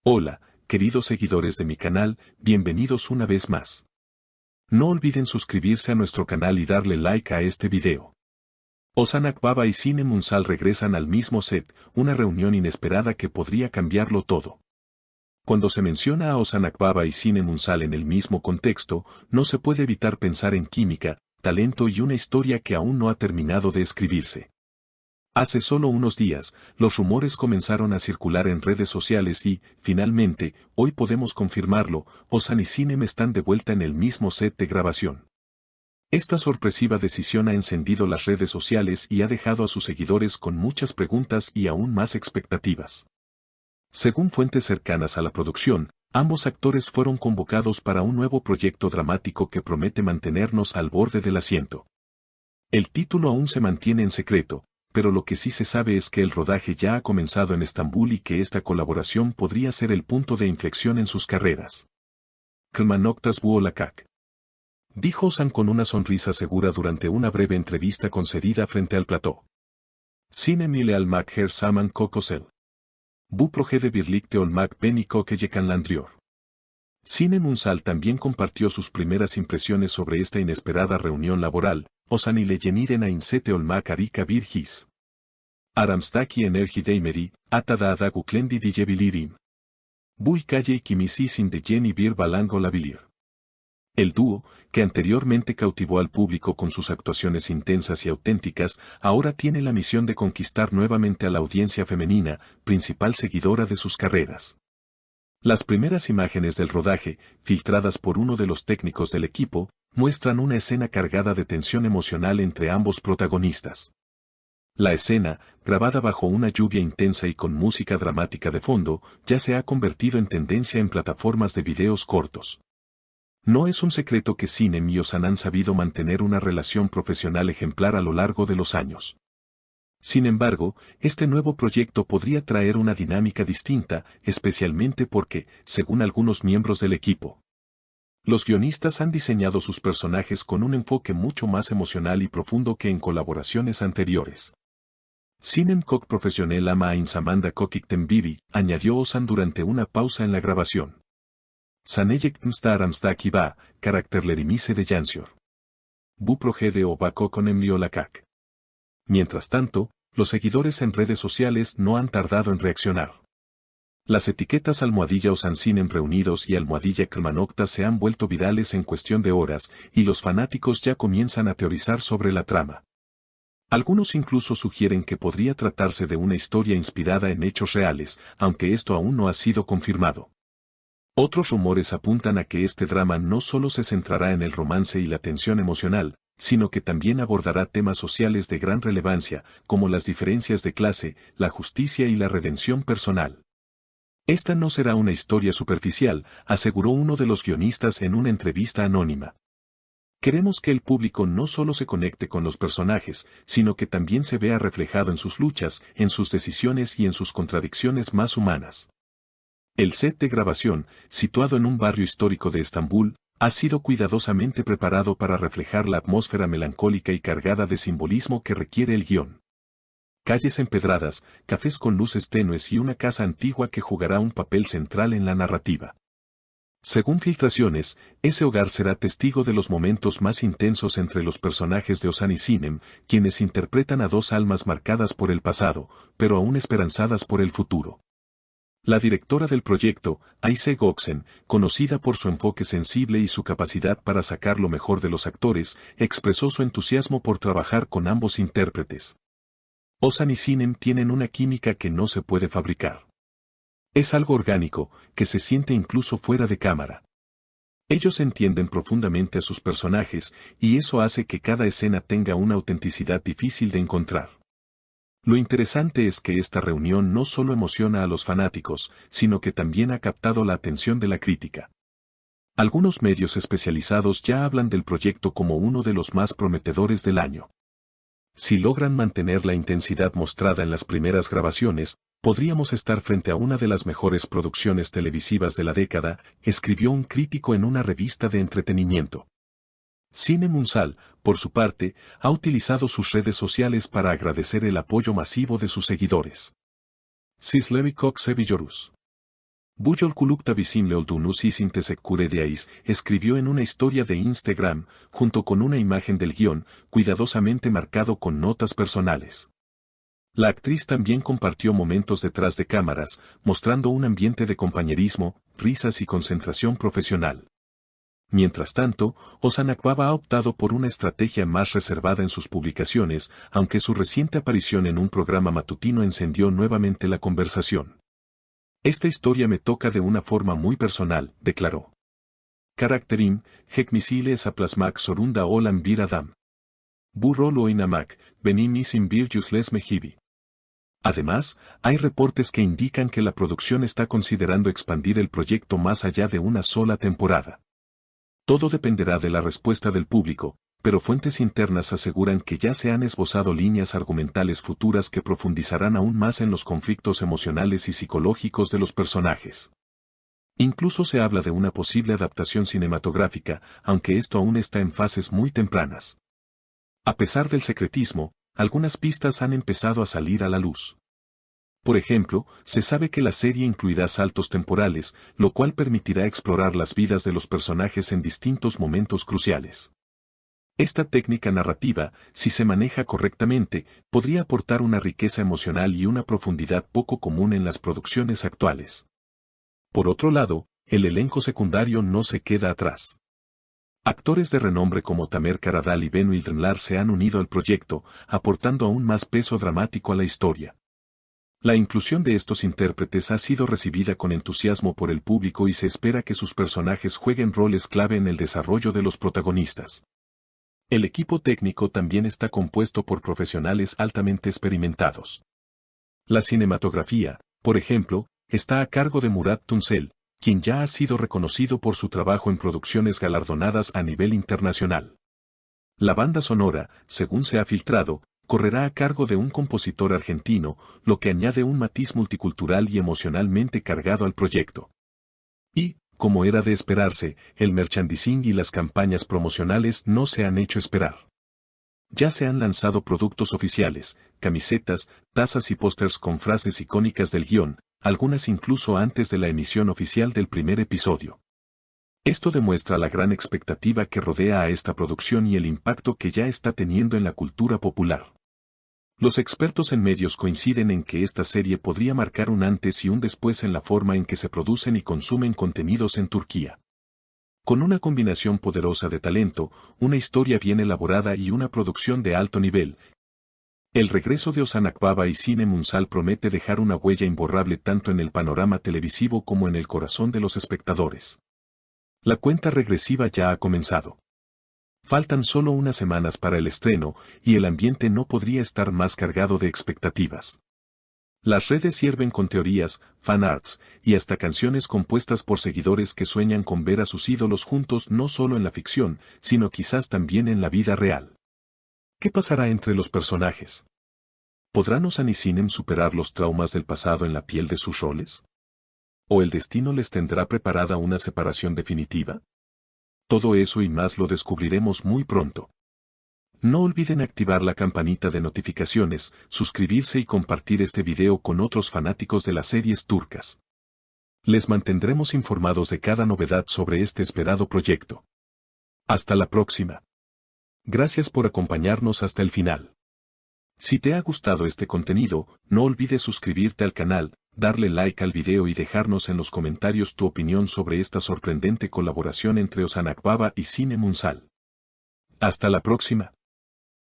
Hola, queridos seguidores de mi canal, bienvenidos una vez más. No olviden suscribirse a nuestro canal y darle like a este video. Ozan Akbaba y Sinem Unsal regresan al mismo set, una reunión inesperada que podría cambiarlo todo. Cuando se menciona a Ozan Akbaba y Sinem Unsal en el mismo contexto, no se puede evitar pensar en química, talento y una historia que aún no ha terminado de escribirse. Hace solo unos días, los rumores comenzaron a circular en redes sociales y, finalmente, hoy podemos confirmarlo, Ozan y Sinem están de vuelta en el mismo set de grabación. Esta sorpresiva decisión ha encendido las redes sociales y ha dejado a sus seguidores con muchas preguntas y aún más expectativas. Según fuentes cercanas a la producción, ambos actores fueron convocados para un nuevo proyecto dramático que promete mantenernos al borde del asiento. El título aún se mantiene en secreto, pero lo que sí se sabe es que el rodaje ya ha comenzado en Estambul y que esta colaboración podría ser el punto de inflexión en sus carreras. Kılmanoktas bu olacak, dijo Ozan con una sonrisa segura durante una breve entrevista concedida frente al plató. Sinem ile almak her zaman kokosel. Bu projede birlikte olmak beni kokeyekanlandriyor. Sinem Unsal también compartió sus primeras impresiones sobre esta inesperada reunión laboral. Ozan ile yeniden ainsete olmak harika bir his. Aramstaki enerji değmedi, atada adagu klendi diyebilirim. Bu hikaye ikimizi sin de yeni bir balang olabilir. El dúo, que anteriormente cautivó al público con sus actuaciones intensas y auténticas, ahora tiene la misión de conquistar nuevamente a la audiencia femenina, principal seguidora de sus carreras. Las primeras imágenes del rodaje, filtradas por uno de los técnicos del equipo, muestran una escena cargada de tensión emocional entre ambos protagonistas. La escena, grabada bajo una lluvia intensa y con música dramática de fondo, ya se ha convertido en tendencia en plataformas de videos cortos. No es un secreto que Sinem y Ozan han sabido mantener una relación profesional ejemplar a lo largo de los años. Sin embargo, este nuevo proyecto podría traer una dinámica distinta, especialmente porque, según algunos miembros del equipo, los guionistas han diseñado sus personajes con un enfoque mucho más emocional y profundo que en colaboraciones anteriores. Sinem Kok profesional ama insamanda kokikten bibi, añadió Ozan durante una pausa en la grabación. Saneyek msta aramstaki ba, karakterlerimise de Jansior. Bu projede o bako konem liolakak. Mientras tanto, los seguidores en redes sociales no han tardado en reaccionar. Las etiquetas almohadilla Ozan Sinem reunidos y almohadilla Kılmanoktas se han vuelto virales en cuestión de horas, y los fanáticos ya comienzan a teorizar sobre la trama. Algunos incluso sugieren que podría tratarse de una historia inspirada en hechos reales, aunque esto aún no ha sido confirmado. Otros rumores apuntan a que este drama no solo se centrará en el romance y la tensión emocional, sino que también abordará temas sociales de gran relevancia, como las diferencias de clase, la justicia y la redención personal. Esta no será una historia superficial, aseguró uno de los guionistas en una entrevista anónima. Queremos que el público no solo se conecte con los personajes, sino que también se vea reflejado en sus luchas, en sus decisiones y en sus contradicciones más humanas. El set de grabación, situado en un barrio histórico de Estambul, ha sido cuidadosamente preparado para reflejar la atmósfera melancólica y cargada de simbolismo que requiere el guión. Calles empedradas, cafés con luces tenues y una casa antigua que jugará un papel central en la narrativa. Según filtraciones, ese hogar será testigo de los momentos más intensos entre los personajes de Ozan y Sinem, quienes interpretan a dos almas marcadas por el pasado, pero aún esperanzadas por el futuro. La directora del proyecto, Ayse Gökçen, conocida por su enfoque sensible y su capacidad para sacar lo mejor de los actores, expresó su entusiasmo por trabajar con ambos intérpretes. Ozan y Sinem tienen una química que no se puede fabricar. Es algo orgánico, que se siente incluso fuera de cámara. Ellos entienden profundamente a sus personajes, y eso hace que cada escena tenga una autenticidad difícil de encontrar. Lo interesante es que esta reunión no solo emociona a los fanáticos, sino que también ha captado la atención de la crítica. Algunos medios especializados ya hablan del proyecto como uno de los más prometedores del año. Si logran mantener la intensidad mostrada en las primeras grabaciones, podríamos estar frente a una de las mejores producciones televisivas de la década, escribió un crítico en una revista de entretenimiento. Sinem Unsal, por su parte, ha utilizado sus redes sociales para agradecer el apoyo masivo de sus seguidores. Sizlevi Kok Seviyoruz. Bu yolculukta bizimle olduğunu sizin teşekkür ederiz, escribió en una historia de Instagram, junto con una imagen del guión, cuidadosamente marcado con notas personales. La actriz también compartió momentos detrás de cámaras, mostrando un ambiente de compañerismo, risas y concentración profesional. Mientras tanto, Ozan Akbaba ha optado por una estrategia más reservada en sus publicaciones, aunque su reciente aparición en un programa matutino encendió nuevamente la conversación. Esta historia me toca de una forma muy personal, declaró. Karakterim, hekmisiyle saplasmak sorunda olan bir adam. Bu rol oynamak, benim için bir yüzleşme gibi. Además, hay reportes que indican que la producción está considerando expandir el proyecto más allá de una sola temporada. Todo dependerá de la respuesta del público, pero fuentes internas aseguran que ya se han esbozado líneas argumentales futuras que profundizarán aún más en los conflictos emocionales y psicológicos de los personajes. Incluso se habla de una posible adaptación cinematográfica, aunque esto aún está en fases muy tempranas. A pesar del secretismo, algunas pistas han empezado a salir a la luz. Por ejemplo, se sabe que la serie incluirá saltos temporales, lo cual permitirá explorar las vidas de los personajes en distintos momentos cruciales. Esta técnica narrativa, si se maneja correctamente, podría aportar una riqueza emocional y una profundidad poco común en las producciones actuales. Por otro lado, el elenco secundario no se queda atrás. Actores de renombre como Tamer Karadal y Ben Wildrenlar se han unido al proyecto, aportando aún más peso dramático a la historia. La inclusión de estos intérpretes ha sido recibida con entusiasmo por el público y se espera que sus personajes jueguen roles clave en el desarrollo de los protagonistas. El equipo técnico también está compuesto por profesionales altamente experimentados. La cinematografía, por ejemplo, está a cargo de Murat Tuncel, quien ya ha sido reconocido por su trabajo en producciones galardonadas a nivel internacional. La banda sonora, según se ha filtrado, correrá a cargo de un compositor argentino, lo que añade un matiz multicultural y emocionalmente cargado al proyecto. Y, como era de esperarse, el merchandising y las campañas promocionales no se han hecho esperar. Ya se han lanzado productos oficiales, camisetas, tazas y pósters con frases icónicas del guión, algunas incluso antes de la emisión oficial del primer episodio. Esto demuestra la gran expectativa que rodea a esta producción y el impacto que ya está teniendo en la cultura popular. Los expertos en medios coinciden en que esta serie podría marcar un antes y un después en la forma en que se producen y consumen contenidos en Turquía. Con una combinación poderosa de talento, una historia bien elaborada y una producción de alto nivel, el regreso de Ozan Akbaba y Sinem Ünsal promete dejar una huella imborrable tanto en el panorama televisivo como en el corazón de los espectadores. La cuenta regresiva ya ha comenzado. Faltan solo unas semanas para el estreno, y el ambiente no podría estar más cargado de expectativas. Las redes sirven con teorías, fanarts, y hasta canciones compuestas por seguidores que sueñan con ver a sus ídolos juntos no solo en la ficción, sino quizás también en la vida real. ¿Qué pasará entre los personajes? ¿Podrán Ozan y Sinem superar los traumas del pasado en la piel de sus roles? ¿O el destino les tendrá preparada una separación definitiva? Todo eso y más lo descubriremos muy pronto. No olviden activar la campanita de notificaciones, suscribirse y compartir este video con otros fanáticos de las series turcas. Les mantendremos informados de cada novedad sobre este esperado proyecto. Hasta la próxima. Gracias por acompañarnos hasta el final. Si te ha gustado este contenido, no olvides suscribirte al canal, darle like al video y dejarnos en los comentarios tu opinión sobre esta sorprendente colaboración entre Ozan Akbaba y Sinem Ünsal. Hasta la próxima.